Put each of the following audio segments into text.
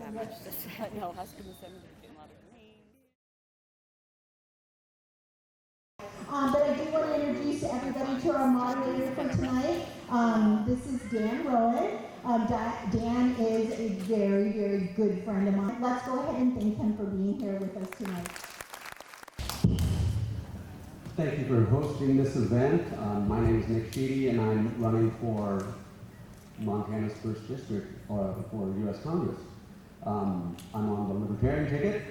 that much. Just no, husband and son getting a lot of rain. But I do want to introduce everybody to our moderator for tonight. This is Dan Rowan. Dan is a very, very good friend of mine. Let's go ahead and thank him for being here with us tonight. Thank you for hosting this event. My name is Nick Sheedy, and I'm running for Montana's 1st District for U.S. Congress. I'm on the Libertarian ticket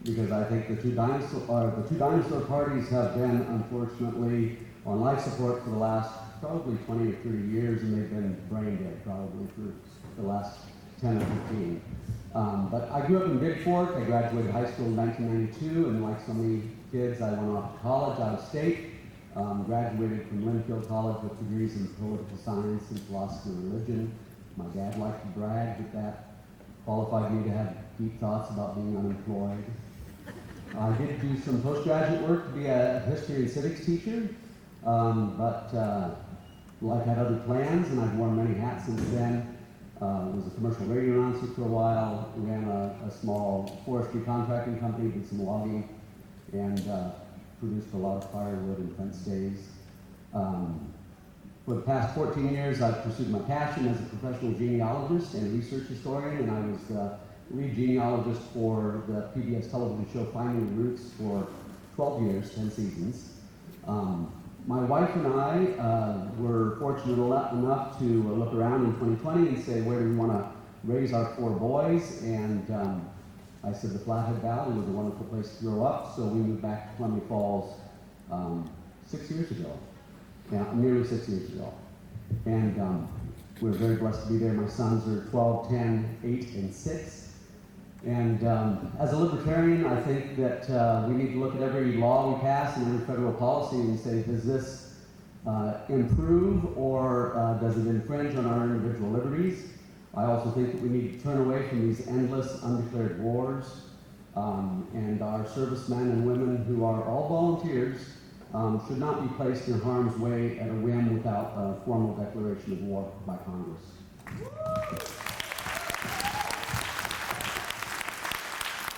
because I think the two dinosaur parties have been, unfortunately, on life support for the last probably 20 or 30 years, and they've been brain dead probably for the last 10 or 15. But I grew up in Big Fork. I graduated high school in 1992, and like so many kids, I went off to college out of state. Graduated from Linfield College with degrees in political science and philosophy and religion. My dad liked to brag that qualified me to have deep thoughts about being unemployed. I did do some postgraduate work to be a history and civics teacher, but life had other plans, and I've worn many hats since then. Was a commercial radio announcer for a while, ran a small forestry contracting company, did some logging, and produced a lot of firewood and fence stays. For the past 14 years, I've pursued my passion as a professional genealogist and research historian, and I was the lead genealogist for the PBS television show Finding the Roots for 12 years, 10 seasons. My wife and I were fortunate enough to look around in 2020 and say, where do we want to raise our 4 boys? And I said the Flathead Valley was a wonderful place to grow up, so we moved back to Columbia Falls 6 years ago. Yeah, nearly 6 years ago. And we're very blessed to be there. My sons are 12, 10, 8, and 6. And as a libertarian, I think that we need to look at every law we pass and every federal policy and say, does this improve or does it infringe on our individual liberties? I also think that we need to turn away from these endless undeclared wars, and our servicemen and women who are all volunteers should not be placed in harm's way at a whim without a formal declaration of war by Congress.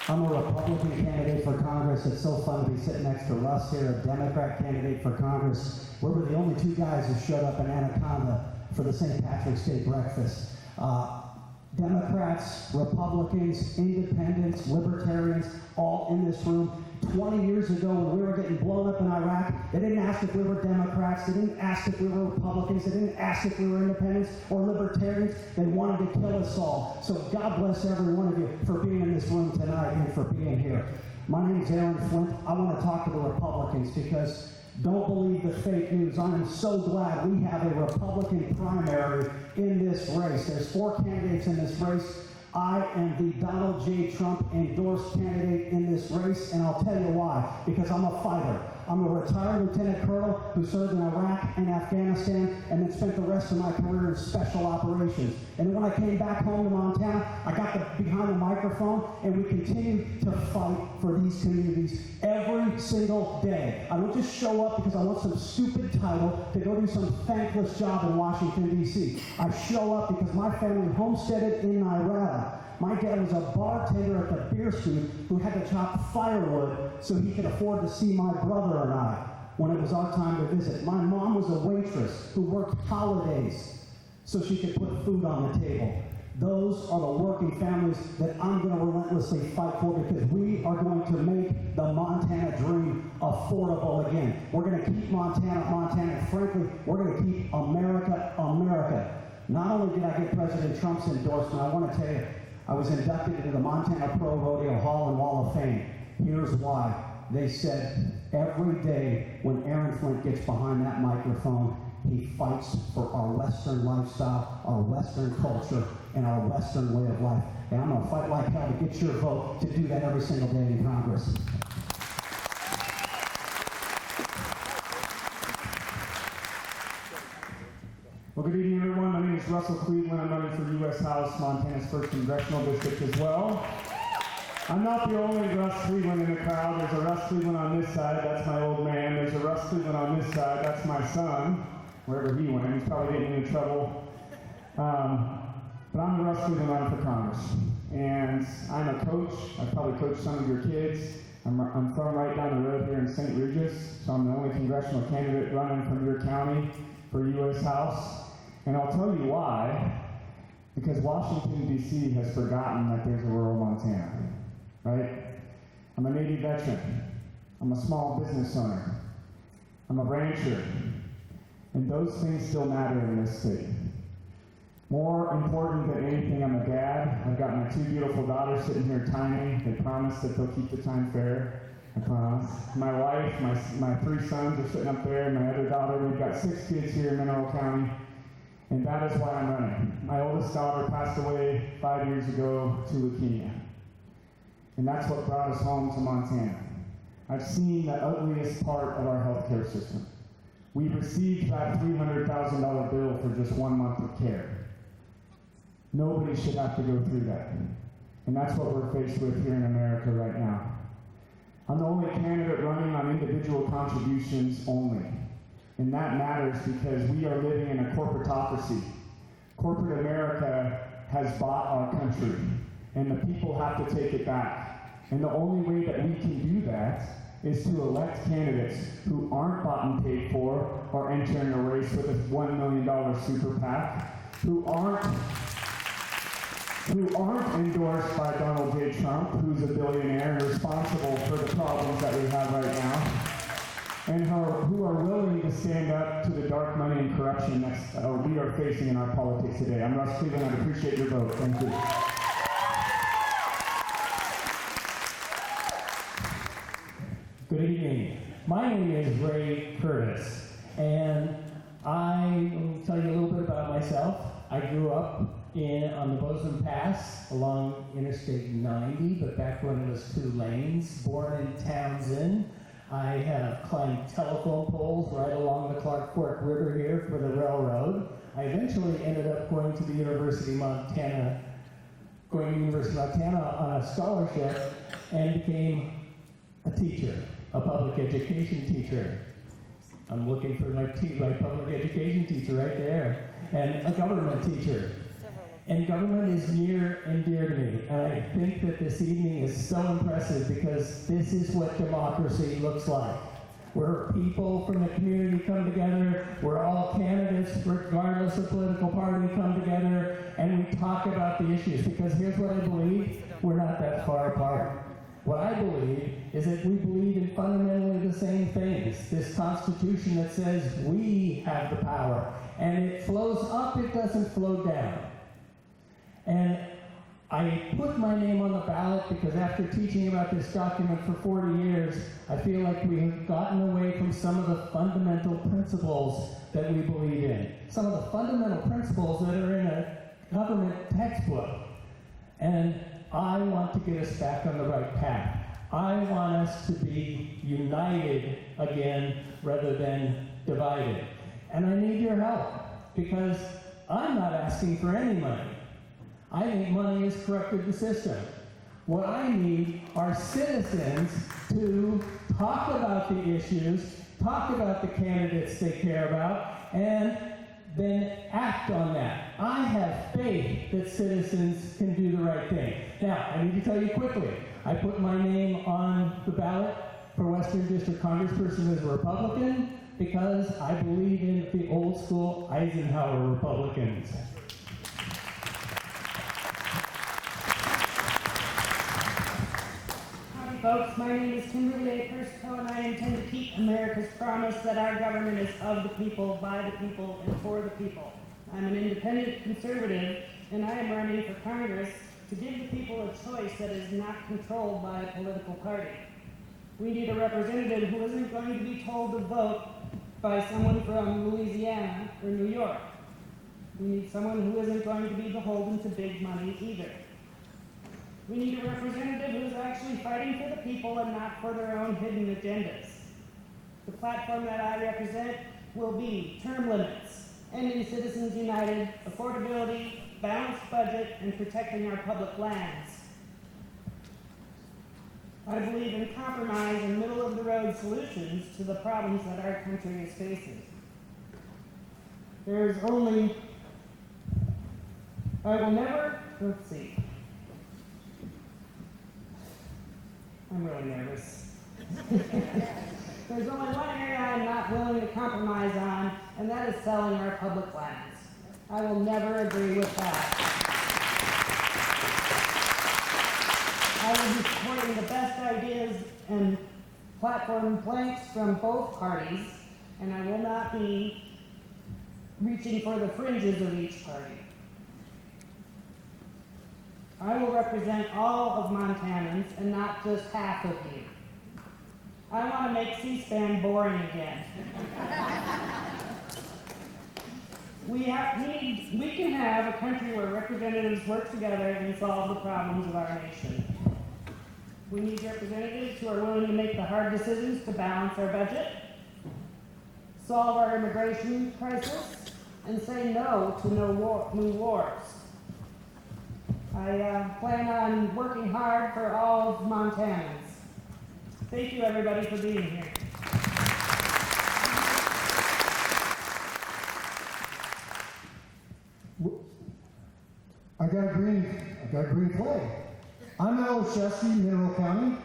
I'm a Republican candidate for Congress. It's so fun to be sitting next to Russ here, a Democrat candidate for Congress. We were the only 2 guys who showed up in Anaconda for the St. Patrick's Day breakfast. Democrats, Republicans, independents, libertarians, all in this room. 20 years ago when we were getting blown up in Iraq, they didn't ask if we were Democrats, they didn't ask if we were Republicans, they didn't ask if we were independents or libertarians. They wanted to kill us all. So God bless every one of you for being in this room tonight and for being here. My name is Aaron Flint. I want to talk to the Republicans because don't believe the fake news. I am so glad we have a Republican primary in this race. There's 4 candidates in this race. I am the Donald J. Trump endorsed candidate in this race, and I'll tell you why. Because I'm a fighter. I'm a retired lieutenant colonel who served in Iraq and Afghanistan and then spent the rest of my career in special operations. And when I came back home to Montana, I got behind the microphone, and we continue to fight for these communities every single day. I don't just show up because I want some stupid title to go do some thankless job in Washington, D.C. I show up because my family homesteaded in Iraq. My dad was a bartender at the beer suit who had to chop firewood so he could afford to see my brother and I when it was our time to visit. My mom was a waitress who worked holidays so she could put food on the table. Those are the working families that I'm going to relentlessly fight for because we are going to make the Montana dream affordable again. We're going to keep Montana, Montana, and frankly, we're going to keep America, America. Not only did I get President Trump's endorsement, I want to tell you, I was inducted into the Montana Pro Rodeo Hall and Wall of Fame. Here's why. They said every day when Aaron Flint gets behind that microphone, he fights for our Western lifestyle, our Western culture, and our Western way of life. And I'm going to fight like hell to get your vote to do that every single day in Congress. Well, good evening, everyone. My name is Russell Cleveland. I'm running for U.S. House, Montana's 1st Congressional District as well. I'm not the only Russ Cleveland in the crowd. There's a Russ Cleveland on this side. That's my old man. There's a Russ Cleveland on this side. That's my son, wherever he went. He's probably getting in trouble. But I'm the Russ Cleveland running for Congress. and I'm a coach. I probably coached some of your kids. I'm from right down the road here in St. Regis, so I'm the only congressional candidate running from your county for U.S. House. And I'll tell you why. Because Washington, D.C. has forgotten that there's a rural Montana, right? I'm a Navy veteran. I'm a small business owner. I'm a rancher. And those things still matter in this state. More important than anything, I'm a dad. I've got my 2 beautiful daughters sitting here tiny. They promise that they'll keep the time fair. I promise. My wife, my 3 sons are sitting up there, and my other daughter. We've got 6 kids here in Mineral County. And that is why I'm running. My oldest daughter passed away 5 years ago to leukemia. And that's what brought us home to Montana. I've seen the ugliest part of our healthcare system. We received that $300,000 bill for just 1 month of care. Nobody should have to go through that. And that's what we're faced with here in America right now. I'm the only candidate running on individual contributions only. And that matters because we are living in a corporatocracy. Corporate America has bought our country, and the people have to take it back. And the only way that we can do that is to elect candidates who aren't bought and paid for or entering a race with a $1 million super PAC, who aren't endorsed by Donald J. Trump, who's a billionaire and responsible for the problems that we have right now, and who are willing to stand up to the dark money and corruption that we are facing in our politics today. I'm Russ Cleveland. I'd appreciate your vote. Thank you. Good evening. My name is Ray Curtis, and I will tell you a little bit about myself. I grew up on the Bozeman Pass along Interstate 90, but back when it was 2 lanes. Born in Townsend. I have climbed telephone poles right along the Clark Fork River here for the railroad. I eventually ended up going to the University of Montana on a scholarship and became a teacher, a public education teacher. I'm looking for my public education teacher right there, and a government teacher. And government is near and dear to me. And I think that this evening is so impressive because this is what democracy looks like. Where people from the community come together, where all candidates, regardless of political party, come together, and we talk about the issues. Because here's what I believe, we're not that far apart. What I believe is that we believe in fundamentally the same things. This Constitution that says we have the power, and it flows up, it doesn't flow down. And I put my name on the ballot because after teaching about this document for 40 years, I feel like we have gotten away from some of the fundamental principles that we believe in. Some of the fundamental principles that are in a government textbook. And I want to get us back on the right path. I want us to be united again rather than divided. And I need your help because I'm not asking for any money. I think money has corrupted the system. What I need are citizens to talk about the issues, talk about the candidates they care about, and then act on that. I have faith that citizens can do the right thing. Now, I need to tell you quickly, I put my name on the ballot for Western District Congressperson as a Republican because I believe in the old school Eisenhower Republicans. Folks, my name is Kimberly, Persico, and I intend to keep America's promise that our government is of the people, by the people, and for the people. I'm an independent conservative, and I am running for Congress to give the people a choice that is not controlled by a political party. We need a representative who isn't going to be told to vote by someone from Louisiana or New York. We need someone who isn't going to be beholden to big money either. We need a representative who is actually fighting for the people and not for their own hidden agendas. The platform that I represent will be term limits, ending Citizens United, affordability, balanced budget, and protecting our public lands. I believe in compromise and middle-of-the-road solutions to the problems that our country is facing. I'm really nervous. There's only one area I'm not willing to compromise on, and that is selling our public lands. I will never agree with that. I will be supporting the best ideas and platform planks from both parties, and I will not be reaching for the fringes of each party. I will represent all of Montanans and not just half of you. I want to make C-SPAN boring again. We can have a country where representatives work together and solve the problems of our nation. We need representatives who are willing to make the hard decisions to balance our budget, solve our immigration crisis, and say no to new wars. I plan on working hard for all of Montanans. Thank you, everybody, for being here. I got a green flag. I'm Olszewski, Mineral County.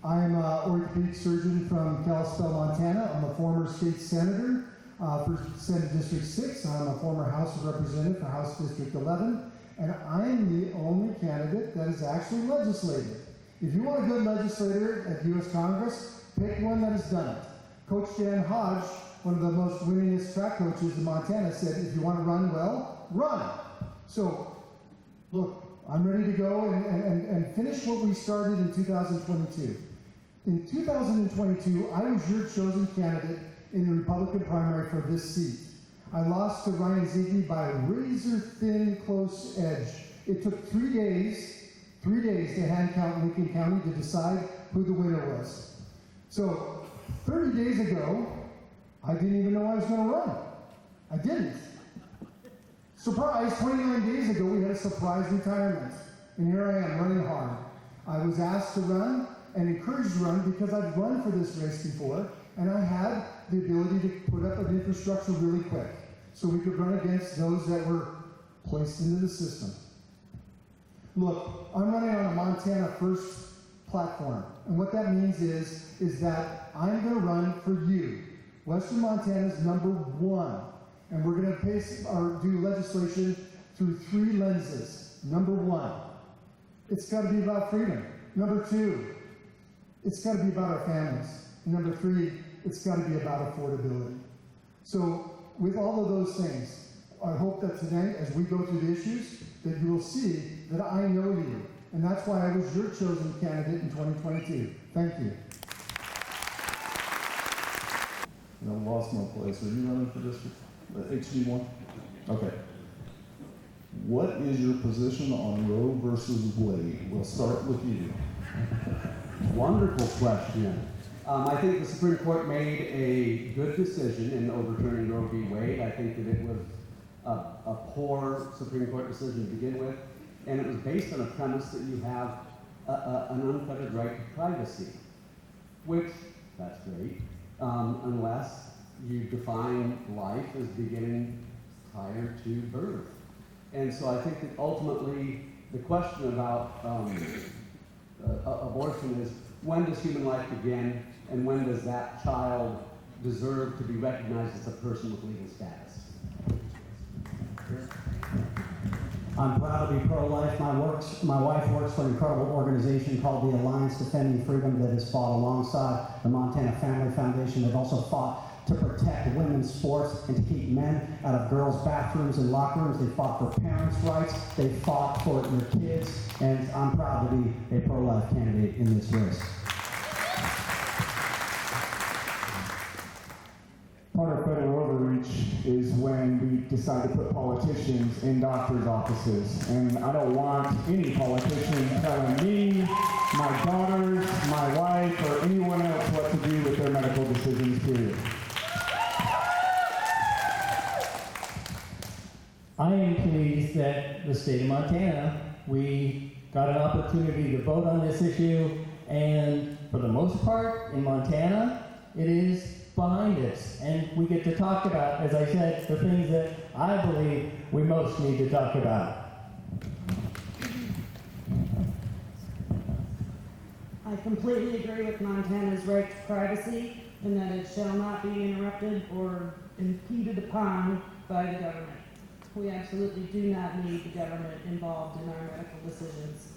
I'm an orthopedic surgeon from Kalispell, Montana. I'm a former state senator for Senate District 6. I'm a former House of Representative for House District 11. And I'm the only candidate that is actually legislated. If you want a good legislator at U.S. Congress, pick one that has done it. Coach Dan Hodge, one of the most winningest track coaches in Montana, said, if you want to run well, run. So, look, I'm ready to go and finish what we started in 2022. In 2022, I was your chosen candidate in the Republican primary for this seat. I lost to Ryan Ziegler by a razor-thin close edge. It took 3 days to hand count Lincoln County to decide who the winner was. So, 30 days ago, I didn't even know I was going to run. I didn't. Surprise, 29 days ago, we had a surprise retirement. And here I am, running hard. I was asked to run and encouraged to run because I've run for this race before, and I had the ability to put up an infrastructure really quick so we could run against those that were placed into the system. Look, I'm running on a Montana First platform, and what that means is that I'm going to run for you. Western Montana's #1, and we're going to do legislation through 3 lenses. #1, it's got to be about freedom. #2, it's got to be about our families. And #3, it's got to be about affordability. So with all of those things, I hope that tonight, as we go through the issues, that you will see that I know you. And that's why I was your chosen candidate in 2022. Thank you. I lost my place. Are you running for district HD1? Okay. What is your position on Roe versus Wade? We'll start with you. Wonderful question. I think the Supreme Court made a good decision in overturning Roe v. Wade. I think that it was a poor Supreme Court decision to begin with, and it was based on a premise that you have an unfettered right to privacy, which, that's great, unless you define life as beginning prior to birth. And so I think that ultimately the question about abortion is, when does human life begin, and when does that child deserve to be recognized as a person with legal status? I'm proud to be pro-life. My wife works for an incredible organization called the Alliance Defending Freedom that has fought alongside the Montana Family Foundation. They've also fought to protect women's sports and to keep men out of girls' bathrooms and locker rooms. They fought for parents' rights. They fought for your kids. And I'm proud to be a pro-life candidate in this race. Part of federal overreach is when we decide to put politicians in doctors' offices. And I don't want any politician telling me, my daughters, my wife, or anyone else what to do with their medical decisions, period. I am pleased that the state of Montana, we got an opportunity to vote on this issue, and for the most part, in Montana, it is behind us, and we get to talk about, as I said, the things that I believe we most need to talk about. I completely agree with Montana's right to privacy and that it shall not be interrupted or impeded upon by the government. We absolutely do not need the government involved in our medical decisions.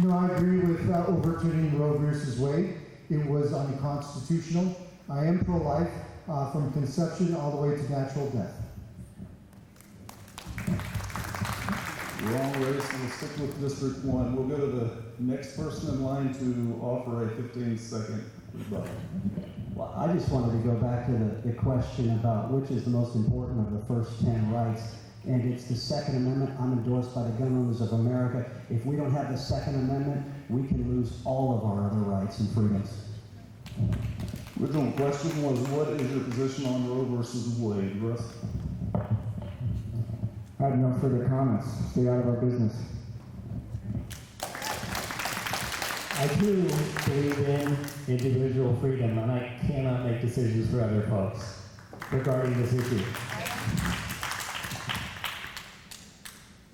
No, I agree with overturning Roe versus Wade. It was unconstitutional. I am pro-life from conception all the way to natural death. Wrong race, we'll stick with District 1. We'll go to the next person in line to offer a 15-second rebuttal. Well, I just wanted to go back to the question about which is the most important of the first 10 rights. And it's the Second Amendment. I'm endorsed by the gun owners of America. If we don't have the Second Amendment, we can lose all of our other rights and freedoms. Original question was, what is your position on Roe versus Wade, Russ? I have no further comments. Stay out of our business. I do believe in individual freedom, and I cannot make decisions for other folks regarding this issue.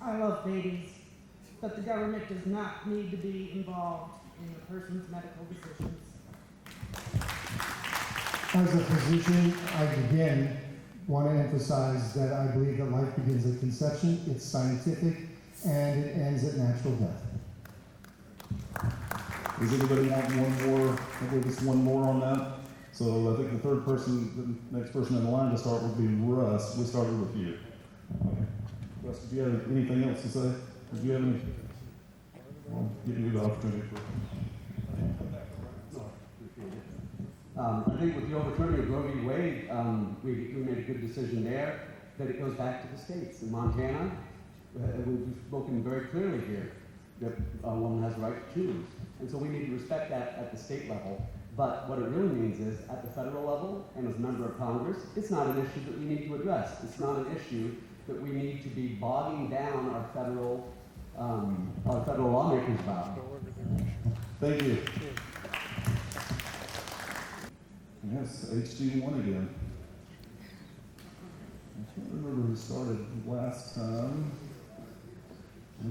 I love babies, but the government does not need to be involved in the person's medical decisions. As a physician, I again want to emphasize that I believe that life begins at conception, it's scientific, and it ends at natural death. Does anybody want one more? I believe it's one more on that. So I think the third person, the next person in the line to start would be Russ. We started with you. Okay. Russ, did you have anything else to say? Did you have any? I'll give you the opportunity for. I think with the overturning of Roe v. Wade, we made a good decision there that it goes back to the states. In Montana, we've spoken very clearly here that a woman has the right to choose. And so we need to respect that at the state level. But what it really means is, at the federal level and as a member of Congress, it's not an issue that we need to address. It's not an issue that we need to be bogging down our federal lawmakers about. Thank you. Yes, HD1 again. I can't remember who started last time.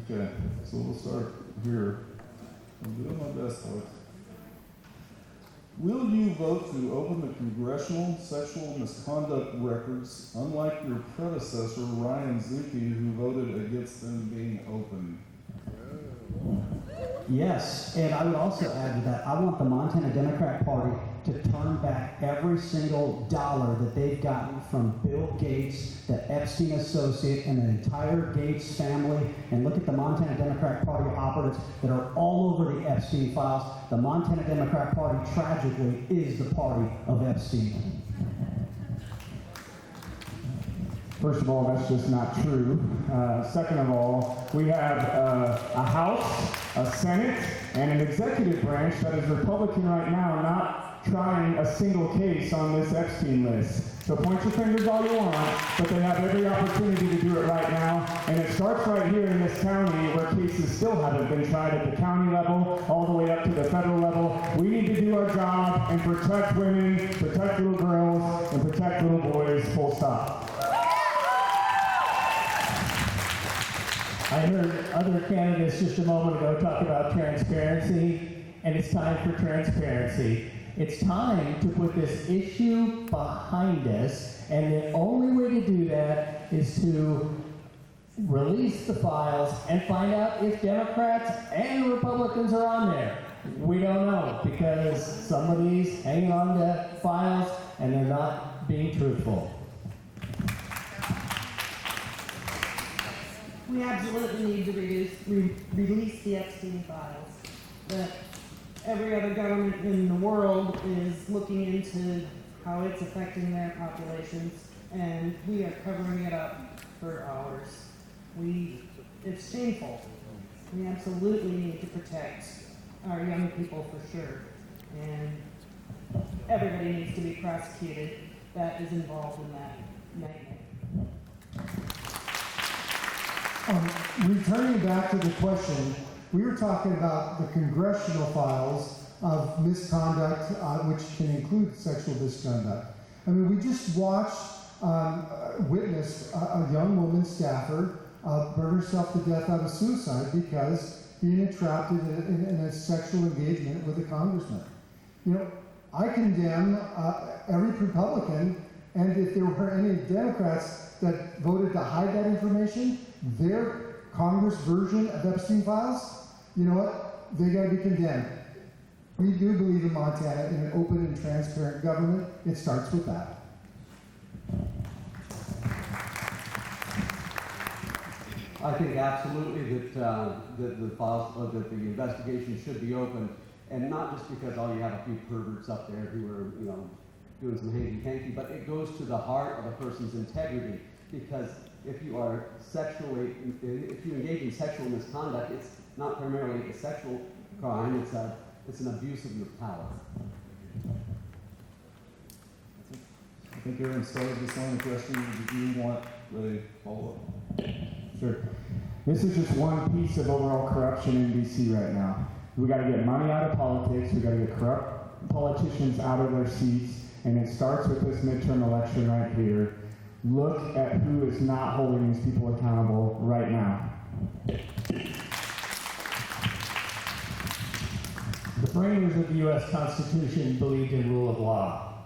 Okay, so we'll start here. I'm doing my best, folks. Will you vote to open the Congressional Sexual Misconduct Records, unlike your predecessor, Ryan Zinke, who voted against them being opened? Yes, and I would also add to that, I want the Montana Democrat Party to turn back every single dollar that they've gotten from Bill Gates, the Epstein associate, and the entire Gates family, and look at the Montana Democrat Party operatives that are all over the Epstein files. The Montana Democrat Party, tragically, is the party of Epstein. First of all, that's just not true. Second of all, we have a House, a Senate, and an executive branch that is Republican right now, not trying a single case on this Epstein list. So point your fingers all you want, but they have every opportunity to do it right now. And it starts right here in this county where cases still haven't been tried at the county level, all the way up to the federal level. We need to do our job and protect women, protect little girls, and protect little boys, full stop. I heard other candidates just a moment ago talk about transparency, and it's time for transparency. It's time to put this issue behind us, and the only way to do that is to release the files and find out if Democrats and Republicans are on there. We don't know, because somebody's hanging on to files and they're not being truthful. We absolutely need to release the Epstein files. But every other government in the world is looking into how it's affecting their populations, and we are covering it up for ours. It's shameful. We absolutely need to protect our young people for sure, and everybody needs to be prosecuted that is involved in that nightmare. Returning back to the question, we were talking about the congressional files of misconduct, which can include sexual misconduct. I mean, we just witnessed a young woman staffer burn herself to death out of suicide because being entrapped in a sexual engagement with a congressman. You know, I condemn every Republican, and if there were any Democrats that voted to hide that information, their Congress version of Epstein files, you know what? They got to be condemned. We do believe in Montana in an open and transparent government. It starts with that. I think absolutely that that the investigation should be open, and not just because you have a few perverts up there who are doing some hanky-panky, but it goes to the heart of a person's integrity. Because if you engage in sexual misconduct, it's not primarily a sexual crime; it's an abuse of your power. I think Aaron started this line of questioning. Did you want a follow-up? Sure. This is just one piece of overall corruption in DC right now. We got to get money out of politics. We got to get corrupt politicians out of their seats, and it starts with this midterm election right here. Look at who is not holding these people accountable right now. The framers of the U.S. Constitution believed in rule of law.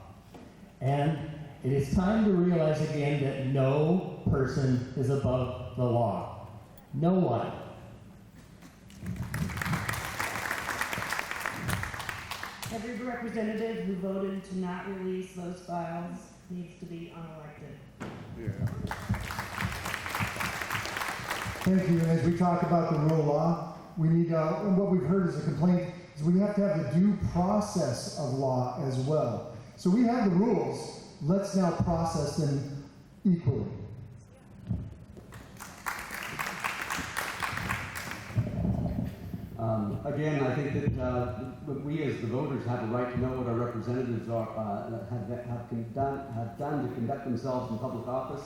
And it is time to realize again that no person is above the law. No one. Every representative who voted to not release those files needs to be unelected. Thank you. And as we talk about the rule of law, we need, and what we've heard as a complaint is we have to have the due process of law as well. So we have the rules. Let's now process them equally. Again, I think that we as the voters have a right to know what our representatives have done to conduct themselves in public office,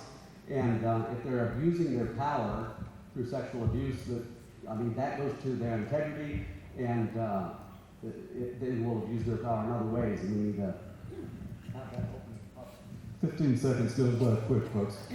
and if they're abusing their power through sexual abuse, that goes to their integrity, and they will abuse their power in other ways, and we need to have that open. 15 seconds goes by quick, folks.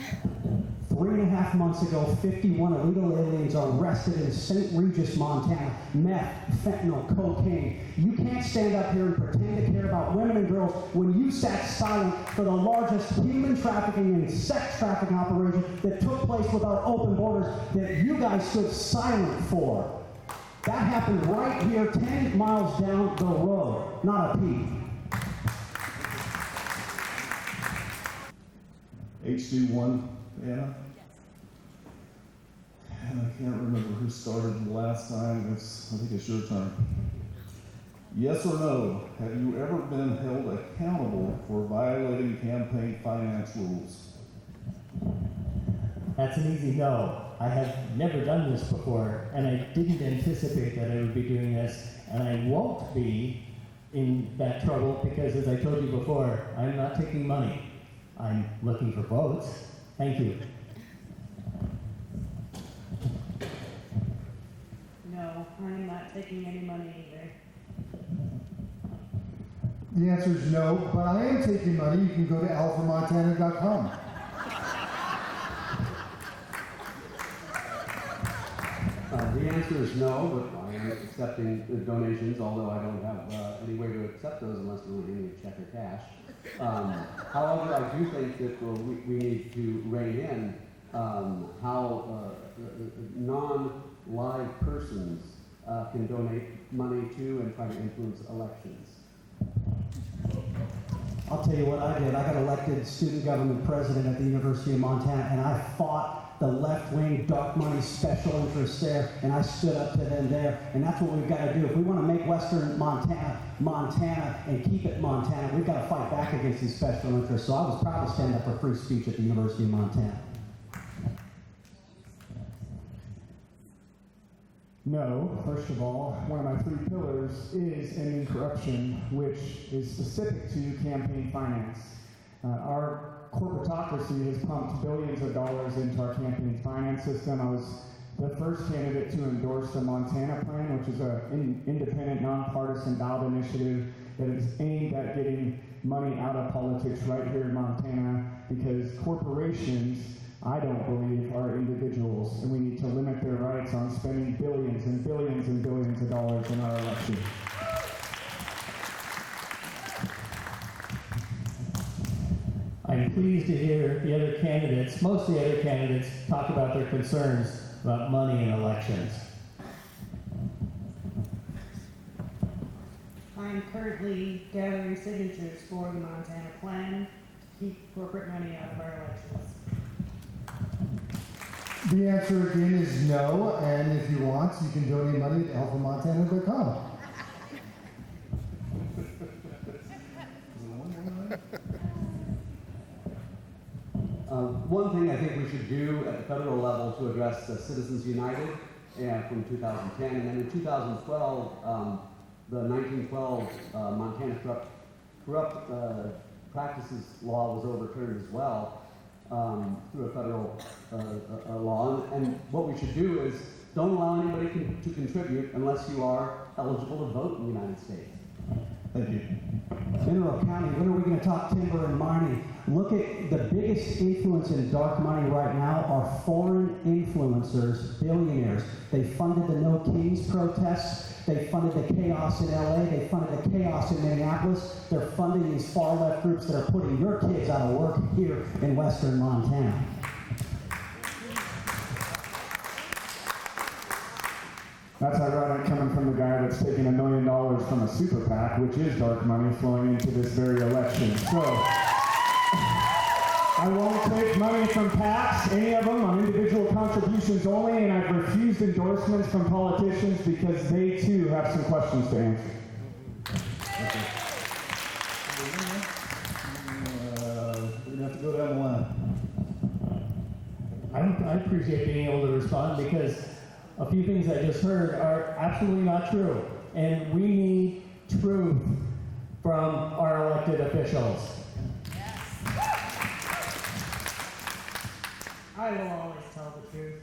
3.5 months ago, 51 illegal aliens are arrested in St. Regis, Montana. Meth, fentanyl, cocaine. You can't stand up here and pretend to care about women and girls when you sat silent for the largest human trafficking and sex trafficking operation that took place without open borders that you guys stood silent for. That happened right here, 10 miles down the road. Not a peep. HD1, Anna? And I can't remember who started the last time. I think it's your turn. Yes or no, have you ever been held accountable for violating campaign finance rules? That's an easy no. I have never done this before, and I didn't anticipate that I would be doing this, and I won't be in that trouble because, as I told you before, I'm not taking money. I'm looking for votes. Thank you. No, I'm not taking any money either. The answer is no, but I am taking money. You can go to alphamontana.com. The answer is no, but I am accepting the donations, although I don't have any way to accept those unless we're handing a check or cash. However, I do think that we need to rein in how non-live persons can donate money to and try to influence elections. I'll tell you what I did. I got elected student government president at the University of Montana, and I fought the left-wing dark money special interests there, and I stood up to them there, and that's what we've got to do. If we want to make Western Montana, Montana, and keep it Montana, we've got to fight back against these special interests. So I was proud to stand up for free speech at the University of Montana. No, first of all, one of my 3 pillars is ending corruption, which is specific to campaign finance. Our corporatocracy has pumped billions of dollars into our campaign finance system. I was the first candidate to endorse the Montana Plan, which is an independent, nonpartisan ballot initiative that is aimed at getting money out of politics right here in Montana, because corporations, I don't believe, are individuals, and we need to limit their rights right on spending billions and billions and billions of dollars in our election. I'm pleased to hear the other candidates, most of the other candidates, talk about their concerns about money in elections. I'm currently gathering signatures for the Montana plan to keep corporate money out of our elections. The answer again is no, and if you want, you can donate money to helpformontana.com. One thing I think we should do at the federal level to address Citizens United from 2010, and then in 2012, the 1912 Montana Corrupt Practices Law was overturned as well through a federal law. And what we should do is don't allow anybody to contribute unless you are eligible to vote in the United States. Thank you. Mineral County, when are we going to talk timber and mining? Look at the biggest influence in dark money right now are foreign influencers, billionaires. They funded the No Kings protests. They funded the chaos in LA. They funded the chaos in Minneapolis. They're funding these far left groups that are putting your kids out of work here in western Montana. That's ironic coming from the guy that's taking $1 million from a super PAC, which is dark money flowing into this very election. So, I won't take money from PACs, any of them, on individual contributions only, and I've refused endorsements from politicians because they too have some questions to answer. We're going to have to go down the line. I appreciate being able to respond because a few things I just heard are absolutely not true. And we need truth from our elected officials. I will always tell the truth.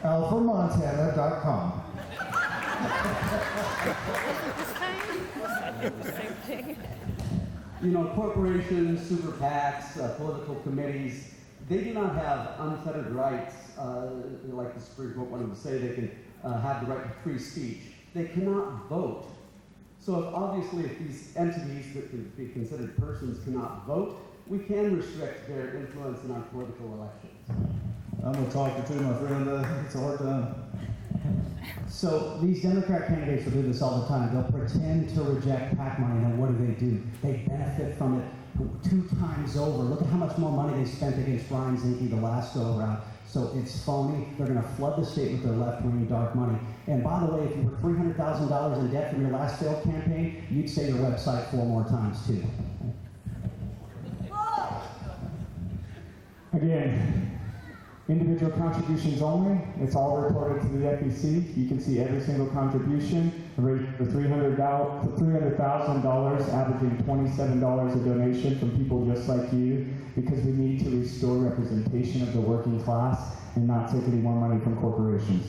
helpformontana.com. The same thing. You know, corporations, super PACs, political committees, they do not have unfettered rights, like the Supreme Court wanted to say they can have the right to free speech. They cannot vote. So if these entities that can be considered persons cannot vote, we can restrict their influence in our political elections. I'm going to talk you too, my friend. It's a hard time. So these Democrat candidates will do this all the time. They'll pretend to reject PAC money, and then what do? They benefit from it 2 times over. Look at how much more money they spent against Ryan Zinke the last go-around. So it's phony. They're going to flood the state with their left-wing dark money. And by the way, if you were $300,000 in debt from your last failed campaign, you'd say your website 4 more times too. Again, individual contributions only. It's all reported to the FEC. You can see every single contribution. The rate for $300,000, averaging $27 a donation from people just like you, because we need to restore representation of the working class and not take any more money from corporations.